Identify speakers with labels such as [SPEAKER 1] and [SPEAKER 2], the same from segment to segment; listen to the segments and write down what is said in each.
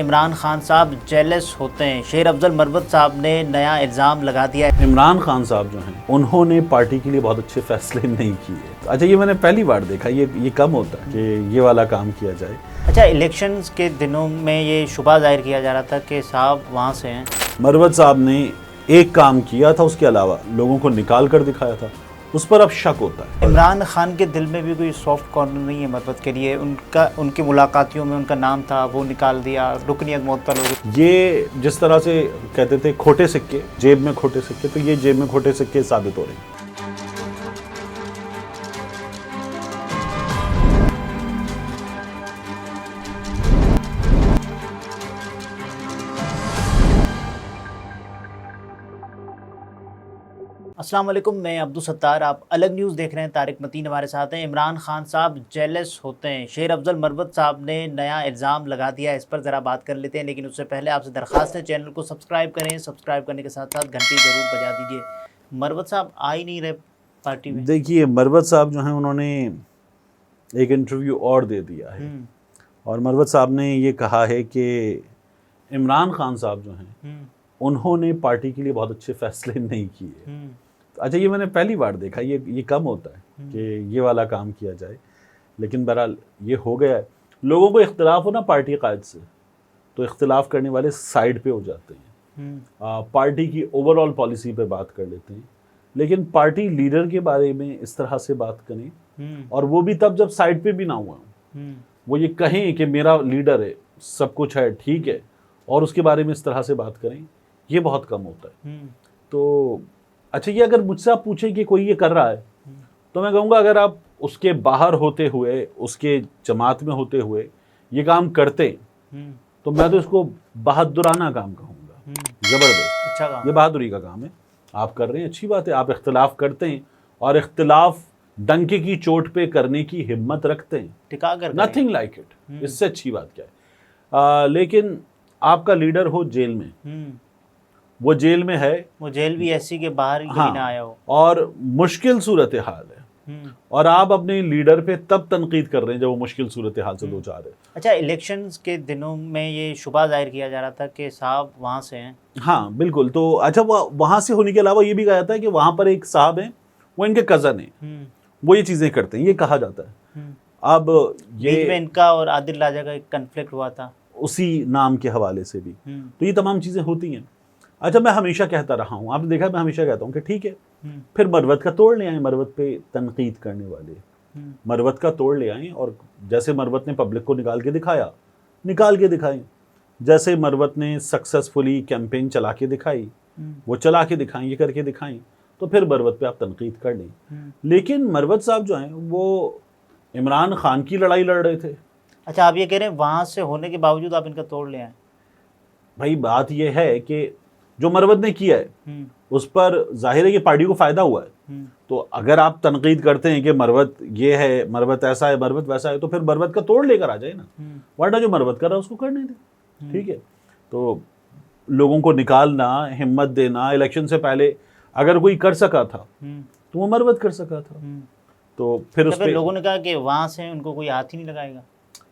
[SPEAKER 1] इमरान खान साहब जेलस होते हैं। शेर अफजल मरवत साहब ने नया इल्ज़ाम लगा दिया है।
[SPEAKER 2] इमरान खान साहब जो हैं उन्होंने पार्टी के लिए बहुत अच्छे फैसले नहीं किए। अच्छा, ये मैंने पहली बार देखा, ये कम होता है कि ये वाला काम किया जाए।
[SPEAKER 1] अच्छा, इलेक्शंस के दिनों में ये शुबा जाहिर किया जा रहा था कि साहब वहाँ से हैं।
[SPEAKER 2] मरवत साहब ने एक काम किया था, उसके अलावा लोगों को निकाल कर दिखाया था, उस पर अब शक होता है।
[SPEAKER 1] इमरान खान के दिल में भी कोई सॉफ्ट कॉर्नर नहीं है मरवत के लिए। उनकी मुलाकातियों में उनका नाम था, वो निकाल दिया, रुकनियत मुअत्तल हो गई।
[SPEAKER 2] ये जिस तरह से कहते थे खोटे सिक्के, जेब में खोटे सिक्के, तो ये जेब में खोटे सिक्के साबित हो रहे हैं।
[SPEAKER 1] अस्सलाम वालेकुम, मैं अब्दुल सत्तार, आप अलग न्यूज़ देख रहे हैं। तारिक मतीन हमारे साथ हैं। इमरान खान साहब जेलस होते हैं। शेर अफजल मरवत साहब ने नया इल्ज़ाम लगा दिया है, इस पर ज़रा बात कर लेते हैं। लेकिन उससे पहले आपसे दरख्वास्त है, चैनल को सब्सक्राइब करें, सब्सक्राइब करने के साथ साथ घंटी ज़रूर बजा दीजिए। मरवत साहब आ ही नहीं रहे पार्टी में।
[SPEAKER 2] देखिए, मरवत साहब जो हैं उन्होंने एक इंटरव्यू और दे दिया है और मरवत साहब ने ये कहा है कि इमरान खान साहब जो हैं उन्होंने पार्टी के लिए बहुत अच्छे फैसले नहीं किए। अच्छा, ये मैंने पहली बार देखा, ये कम होता है कि ये वाला काम किया जाए। लेकिन बहरहाल ये हो गया है। लोगों को इख्तिलाफ हो ना पार्टी कायद से, तो इख्तिलाफ करने वाले साइड पे हो जाते हैं, पार्टी की ओवरऑल पॉलिसी पे बात कर लेते हैं। लेकिन पार्टी लीडर के बारे में इस तरह से बात करें, और वो भी तब जब साइड पे भी ना हुआ, वो ये कहें कि मेरा लीडर है, सब कुछ है, ठीक है, और उसके बारे में इस तरह से बात करें, ये बहुत कम होता है। तो अच्छा, ये अगर मुझसे आप पूछें कि कोई ये कर रहा है, तो मैं कहूँगा अगर आप उसके बाहर होते हुए, उसके जमात में होते हुए ये काम करते, तो मैं तो इसको बहादुराना काम कहूँगा, ज़बरदस्त।
[SPEAKER 1] अच्छा काम,
[SPEAKER 2] ये बहादुरी का काम है। आप कर रहे हैं, अच्छी बात है। आप इख्तिलाफ करते हैं और इख्तिलाफ डंके की चोट पे करने की हिम्मत रखते हैं,
[SPEAKER 1] टिका कर
[SPEAKER 2] नथिंग लाइक इट। इससे अच्छी बात क्या है। लेकिन आपका लीडर हो जेल में, वो जेल में है,
[SPEAKER 1] वो जेल भी ऐसी के बाहर ही कभी ना आया हो,
[SPEAKER 2] और मुश्किल सूरत हाल है, और आप अपने लीडर पे तब तनकीद कर रहे हैं जब वो मुश्किल सूरत हाल से दो चार है।
[SPEAKER 1] अच्छा, इलेक्शंस के दिनों में ये शुबा जाहिर किया जा रहा था कि साहब वहाँ से हैं।
[SPEAKER 2] हाँ बिल्कुल। तो अच्छा, वहाँ से होने के अलावा ये भी कहा जाता है कि वहाँ पर एक साहब हैं, वो इनके कज़न हैं, वो ये चीज़ें करते हैं, ये कहा जाता है। अब ये
[SPEAKER 1] बीच में इनका और आदिल राजा का एक कन्फ्लिक्ट हुआ था
[SPEAKER 2] उसी नाम के हवाले से भी, तो ये तमाम चीज़ें होती हैं। अच्छा, मैं हमेशा कहता रहा हूँ, आपने देखा, मैं हमेशा कहता हूँ कि ठीक है, फिर मरवत का तोड़ ले आए, मरवत पे तनकीद करने वाले मरवत का तोड़ ले आए, और जैसे मरवत ने पब्लिक को निकाल के दिखाएं, जैसे मरवत ने सक्सेसफुली कैंपेन चला के दिखाई, वो चला के दिखाएं, ये करके दिखाएं, तो फिर मरवत पे आप तनकीद कर लें। लेकिन मरवत साहब जो हैं वो इमरान खान की लड़ाई लड़ रहे थे।
[SPEAKER 1] अच्छा, आप ये कह रहे हैं वहाँ से होने के बावजूद आप इनका तोड़ ले आए?
[SPEAKER 2] भाई, बात ये है कि जो मरवत ने किया है उस पर जाहिर है कि पार्टी को फायदा हुआ है। तो अगर आप तनकीद करते हैं कि मरवत ये है, मरवत ऐसा है, मरवत वैसा है, तो फिर मरवत का तोड़ लेकर आ जाए ना, वरना जो मरवत कर रहा है उसको करने दे। ठीक है, तो लोगों को निकालना, हिम्मत देना, इलेक्शन से पहले अगर कोई कर सका था तो वो मरवत कर सका था। तो फिर उस पर
[SPEAKER 1] लोगों ने कहा कि वहाँ से उनको कोई हाथ ही नहीं लगाएगा।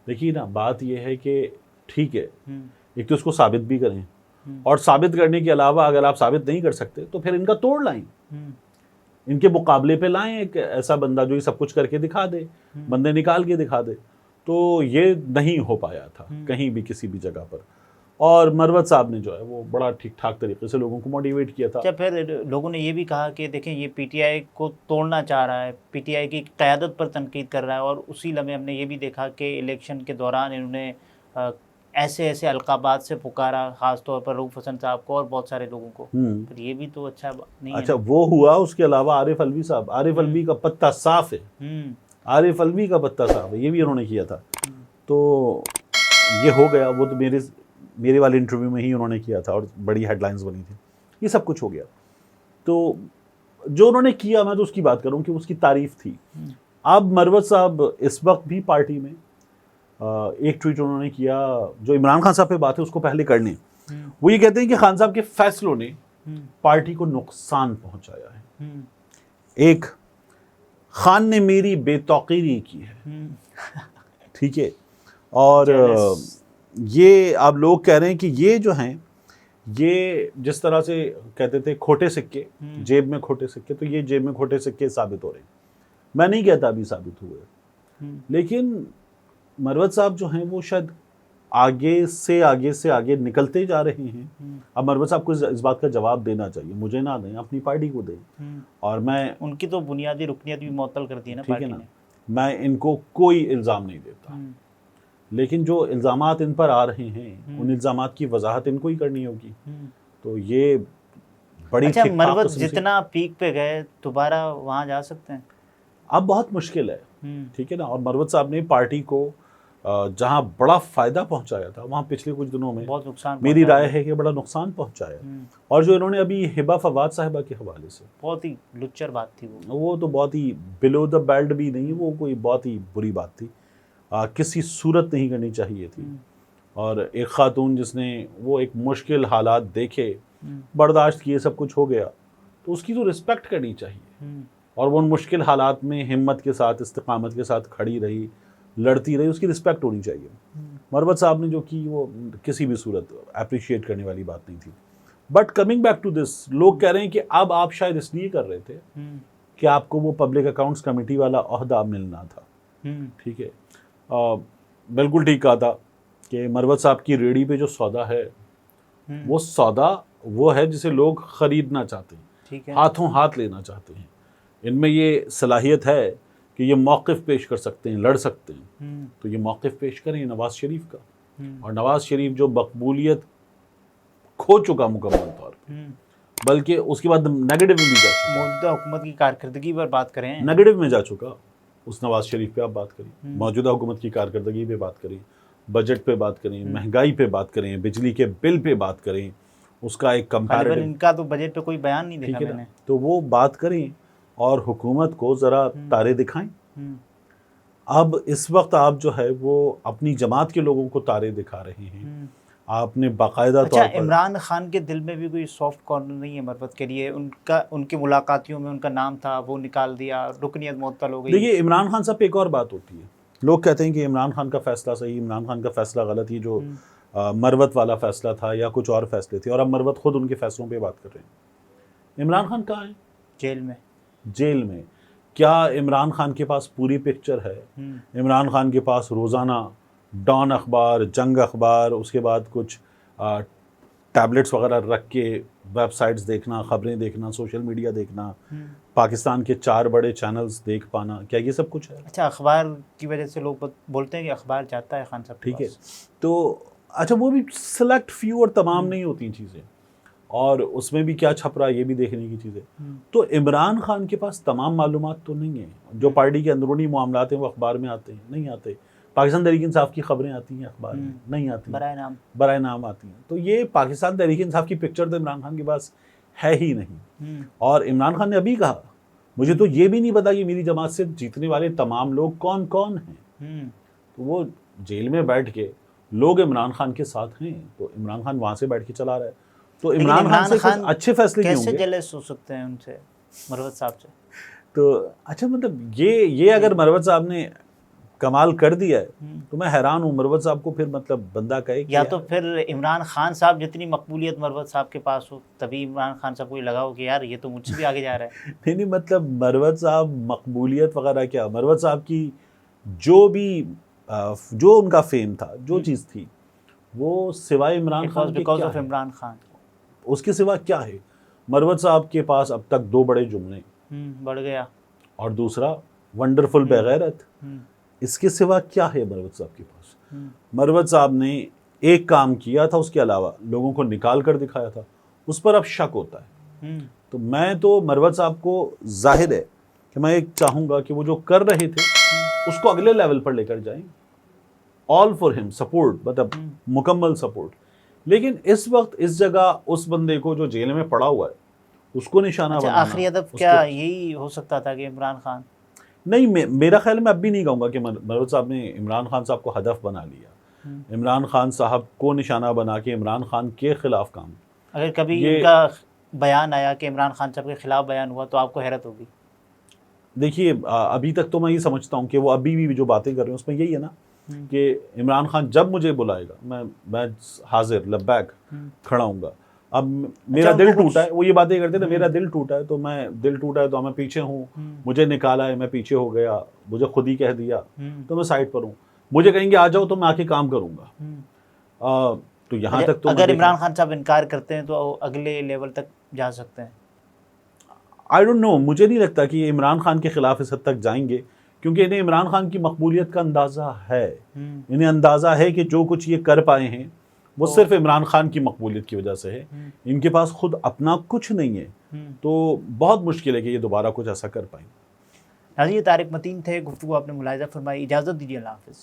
[SPEAKER 2] देखिए ना, बात ये है कि ठीक है, एक तो उसको साबित भी करें, और साबित करने के अलावा अगर आप साबित नहीं कर सकते तो फिर इनका तोड़ लाएं, इनके मुकाबले पे लाएं एक ऐसा बंदा जो ये सब कुछ करके दिखा दे, बंदे निकाल के दिखा दे। तो ये नहीं हो पाया था कहीं भी, किसी भी जगह पर। और मरवत साहब ने जो है वो बड़ा ठीक ठाक तरीके से लोगों को मोटिवेट किया था।
[SPEAKER 1] अच्छा, फिर लोगों ने ये भी कहा कि देखें, ये पीटीआई को तोड़ना चाह रहा है, पीटीआई की क़यादत पर तनकीद कर रहा है। और उसी लम्हे हमने ये भी देखा कि इलेक्शन के दौरान इन्होंने ऐसे ऐसे अलकाबात से पुकारा, ख़ास तौर पर रऊफ़ हसन साहब को और बहुत सारे लोगों को। फिर ये भी तो अच्छा नहीं है।
[SPEAKER 2] अच्छा, वो हुआ। उसके अलावा आरिफ अलवी साहब, आरिफ अलवी का पत्ता साफ है, आरिफ अलवी का पत्ता साफ है, ये भी उन्होंने किया था। तो ये हो गया, वो तो मेरे वाले इंटरव्यू में ही उन्होंने किया था और बड़ी हेडलाइंस बनी थी। ये सब कुछ हो गया। तो जो उन्होंने किया, मैं तो उसकी बात करूँ कि उसकी तारीफ थी। अब मरवत साहब इस वक्त भी पार्टी में, एक ट्वीट उन्होंने किया जो इमरान खान साहब पे बात है उसको पहले कर लें। वो ये कहते हैं कि खान साहब के फैसलों ने पार्टी को नुकसान पहुंचाया है। एक, खान ने मेरी बेतौकीरी की है, ठीक है, और ये आप लोग कह रहे हैं कि ये जो हैं, ये जिस तरह से कहते थे खोटे सिक्के, जेब में खोटे सिक्के, तो ये जेब में खोटे सिक्के साबित हो रहे हैं। मैं नहीं कहता अभी साबित हुए, लेकिन मरवत साहब जो हैं वो शायद आगे से आगे निकलते जा रहे हैं। अब मरवत साहब को इस बात का जवाब देना चाहिए, मुझे ना दें, अपनी पार्टी को दें। और मैं,
[SPEAKER 1] उनकी तो बुनियादी रुकनियत भी मुअत्तल कर दी है ना
[SPEAKER 2] ठीक है
[SPEAKER 1] पार्टी
[SPEAKER 2] ना,
[SPEAKER 1] ने।
[SPEAKER 2] मैं इनको कोई इल्ज़ाम नहीं देता, लेकिन जो इल्ज़ामात इन पर आ रहे हैं उन इल्ज़ामात की वजाहत इनको ही करनी होगी। तो ये बड़ी
[SPEAKER 1] अच्छा,
[SPEAKER 2] ठीक-ठाक
[SPEAKER 1] मरवत
[SPEAKER 2] किस्म से,
[SPEAKER 1] जितना पीक पे गए दोबारा वहाँ जा सकते हैं?
[SPEAKER 2] अब बहुत मुश्किल है, ठीक है ना। और मरवत साहब ने पार्टी को जहाँ बड़ा फ़ायदा पहुंचाया था वहाँ पिछले कुछ दिनों में
[SPEAKER 1] बहुत नुकसान
[SPEAKER 2] मेरी
[SPEAKER 1] पहुंचा
[SPEAKER 2] राय है कि बड़ा नुकसान पहुंचाया। और जो इन्होंने अभी हिबा फवाद साहिबा के हवाले से,
[SPEAKER 1] बहुत ही लुच्चर बात थी
[SPEAKER 2] वो तो बहुत ही बिलो द बेल्ट भी नहीं, वो कोई बहुत ही बुरी बात थी, किसी सूरत नहीं करनी चाहिए थी। और एक खातून जिसने वो एक मुश्किल हालात देखे, बर्दाश्त किए, सब कुछ हो गया, तो उसकी तो रिस्पेक्ट करनी चाहिए। और वो उन मुश्किल हालात में हिम्मत के साथ, इस्तिकामत के साथ खड़ी रही, लड़ती रही, उसकी रिस्पेक्ट होनी चाहिए। मरवत साहब ने जो की वो किसी भी सूरत अप्रिशिएट करने वाली बात नहीं थी। But coming back to this, लोग कह रहे हैं कि अब आप शायद इसलिए कर रहे थे कि आपको वो पब्लिक अकाउंट्स कमेटी वाला ओहदा मिलना था, ठीक है। बिल्कुल ठीक कहा था कि मरवत साहब की रेडी पे जो सौदा है, वो सौदा वो है जिसे लोग खरीदना चाहते हैं,
[SPEAKER 1] ठीक है,
[SPEAKER 2] हाथों हाथ लेना चाहते हैं। इनमें ये सलाहियत है कि ये मौक़िफ़ पेश कर सकते हैं, लड़ सकते हैं। तो ये मौक़िफ़ पेश करें नवाज़ शरीफ का, और नवाज़ शरीफ जो मकबूलियत खो चुका मुकम्मल तौर पर, बल्कि उसके बाद नेगेटिव में भी जा चुका,
[SPEAKER 1] मौजूदा हुकूमत की कारकर्दगी पर बात करें,
[SPEAKER 2] नेगेटिव में जा चुका। उस नवाज़ शरीफ पे आप बात करें, मौजूदा हुकूमत की कारकर्दगी पे बात करें, बजट पे बात करें, महंगाई पे बात करें, बिजली के बिल पे बात करें, उसका एक कंपैरेटिव,
[SPEAKER 1] इनका तो बजट पे कोई बयान नहीं देखा मैंने।
[SPEAKER 2] तो वो बात करें और हुकूमत को ज़रा तारे दिखाएं। अब इस वक्त आप जो है वो अपनी जमात के लोगों को तारे दिखा रहे हैं, आपने बाकायदा तौर पर।
[SPEAKER 1] इमरान खान के दिल में भी कोई सॉफ्ट कॉर्नर नहीं है मरवत के लिए? उनकी मुलाकातियों में उनका नाम था, वो निकाल दिया, रुकनियत मुअत्तल हो गई।
[SPEAKER 2] देखिए, इमरान खान साहब पे एक और बात होती है, लोग कहते हैं कि इमरान खान का फैसला सही, इमरान खान का फैसला गलत, ही जो मरवत वाला फैसला था या कुछ और फैसले थे, और अब मरवत खुद उनके फैसलों पे बात कर रहे हैं। इमरान खान कहाँ है?
[SPEAKER 1] जेल में। जेल
[SPEAKER 2] में। क्या इमरान खान के पास पूरी पिक्चर है? इमरान खान के पास रोज़ाना डॉन अखबार, जंग अखबार, उसके बाद कुछ टैबलेट्स वगैरह रख के वेबसाइट्स देखना, खबरें देखना, सोशल मीडिया देखना, पाकिस्तान के 4 बड़े चैनल्स देख पाना, क्या ये सब कुछ है?
[SPEAKER 1] अच्छा, अखबार की वजह से लोग बोलते हैं कि अखबार जाता है खान साहब,
[SPEAKER 2] ठीक है। तो अच्छा, वो भी सेलेक्ट फ्यू और तमाम नहीं होती चीज़ें, और उसमें भी क्या छप रहा है ये भी देखने की चीज़ है। तो इमरान खान के पास तमाम मालूमात तो नहीं है। जो पार्टी के अंदरूनी मामलात हैं वो अखबार में आते हैं, नहीं आते। पाकिस्तान तहरीक इंसाफ की खबरें आती हैं अखबार में, नहीं आती, बराए नाम आती हैं। तो ये पाकिस्तान तहरीक इंसाफ की पिक्चर तो इमरान खान के पास है ही नहीं। और इमरान खान ने अभी कहा, मुझे तो ये भी नहीं पता कि मेरी जमात से जीतने वाले तमाम लोग कौन कौन हैं। तो वो जेल में बैठ के लोग इमरान खान के साथ हैं, तो इमरान खान वहाँ से बैठ के चला रहा है। तो इमरान खान से कुछ अच्छे फैसले
[SPEAKER 1] कैसे जेलस हो सकते हैं उनसे, मरवत साहब से?
[SPEAKER 2] तो अच्छा, मतलब ये अगर मरवत साहब ने कमाल कर दिया है तो मैं हैरान हूँ। मरवत साहब को फिर मतलब बंदा कहे
[SPEAKER 1] या तो फिर इमरान खान साहब जितनी मकबूलियत मरवत साहब के पास हो, तभी इमरान खान साहब को लगा हो कि यार ये तो मुझसे भी आगे जा रहा है।
[SPEAKER 2] नहीं, मतलब मरवत साहब मकबूलियत वगैरह क्या, मरवत साहब की जो भी जो उनका फेम था, जो चीज़ थी, वो सिवाय इमरान खान के,
[SPEAKER 1] बिकॉज ऑफ इमरान खान,
[SPEAKER 2] उसके सिवा क्या है? मरवत साहब के पास अब तक 2 बड़े जुमले,
[SPEAKER 1] बढ़ गया,
[SPEAKER 2] और दूसरा वंडरफुल बेगैरत। इसके सिवा क्या है मरवत साहब के पास? मरवत साहब ने एक काम किया था, उसके अलावा लोगों को निकाल कर दिखाया था, उस पर अब शक होता है। तो मैं तो मरवत साहब को, जाहिर है कि मैं एक चाहूँगा कि वो जो कर रहे थे उसको अगले लेवल पर लेकर जाएं। ऑल फॉर हिम, सपोर्ट, मतलब मुकम्मल सपोर्ट। लेकिन इस वक्त इस जगह उस बंदे को जो जेल में पड़ा हुआ है उसको निशाना बनाना,
[SPEAKER 1] आखिरी हदफ क्या यही हो सकता था कि इमरान खान?
[SPEAKER 2] नहीं, मेरा ख्याल में अब भी नहीं कहूँगा कि मरवत साहब ने इमरान खान साहब को हदफ बना लिया। इमरान खान साहब को निशाना बना के इमरान खान के खिलाफ काम,
[SPEAKER 1] अगर कभी इनका बयान आया कि इमरान खान साहब के खिलाफ बयान हुआ तो आपको हैरत होगी?
[SPEAKER 2] देखिए, अभी तक तो मैं ये समझता हूँ कि वो अभी भी जो बातें कर रहे हैं उसमें यही है ना कि इमरान खान जब मुझे बुलाएगा मैं हाजिर लब्बैक खड़ा हूँगा। अब मेरा दिल टूटा है, वो ये बातें करते थे, मेरा दिल टूटा है तो मैं पीछे हूँ, मुझे निकाला है मैं पीछे हो गया, मुझे खुद ही कह दिया तो मैं साइड पर हूँ, मुझे कहेंगे आ जाओ तो मैं आके काम करूँगा। तो यहाँ तक तो
[SPEAKER 1] अगर इमरान खान साहब इनकार करते हैं तो अगले लेवल तक जा सकते हैं।
[SPEAKER 2] आई डोंट नो, मुझे नहीं लगता कि ये इमरान खान के खिलाफ इस हद तक जाएंगे, क्योंकि इन्हें इमरान खान की मकबूलियत का अंदाज़ा है, इन्हें अंदाज़ा है कि जो कुछ ये कर पाए हैं वो सिर्फ इमरान खान की मकबूलियत की वजह से है, इनके पास खुद अपना कुछ नहीं है, तो बहुत मुश्किल है कि ये दोबारा कुछ ऐसा कर पाएंगे।
[SPEAKER 1] नाज़रीन, ये तारिक मतीन थे, गुफ्तगू आपने मुलाहिज़ा फरमाई। इजाज़त दीजिए, अल्लाह हाफ़िज़।